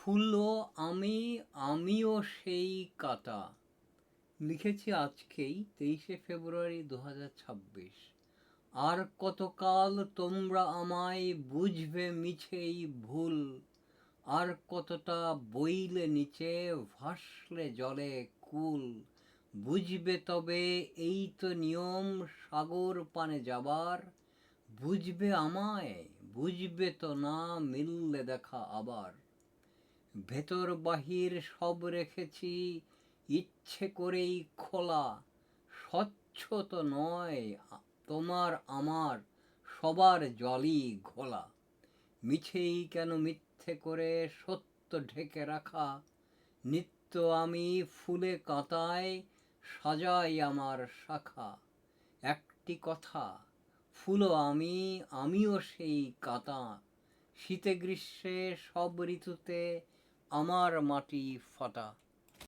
ফুলও আমি, আমিও সেই কাঁটা। লিখেছি আজকেই 23শে ফেব্রুয়ারি 2026। আর কতকাল তোমরা আমায় বুঝবে মিছেই ভুল, আর কতটা বইলে নিচে ভাসলে জলে কুল, বুঝবে তবে এই তো নিয়ম সাগর পানে যাবার, বুঝবে আমায়, বুঝবে তো না মিললে দেখা আবার। ভেতর বাহির সব রেখেছি ইচ্ছে করেই খোলা, স্বচ্ছ তো নয় তোমার আমার সবার জলই ঘোলা। মিছেই কেন মিথ্যে করে সত্য ঢেকে রাখা, নিত্য আমি ফুলে কাঁটায় সাজাই আমার শাখা। একটি কথা, ফুলও আমি, আমিও সেই কাঁটা, শীতে গ্রীষ্মে সব ঋতুতে আমার মাটি ফাটা।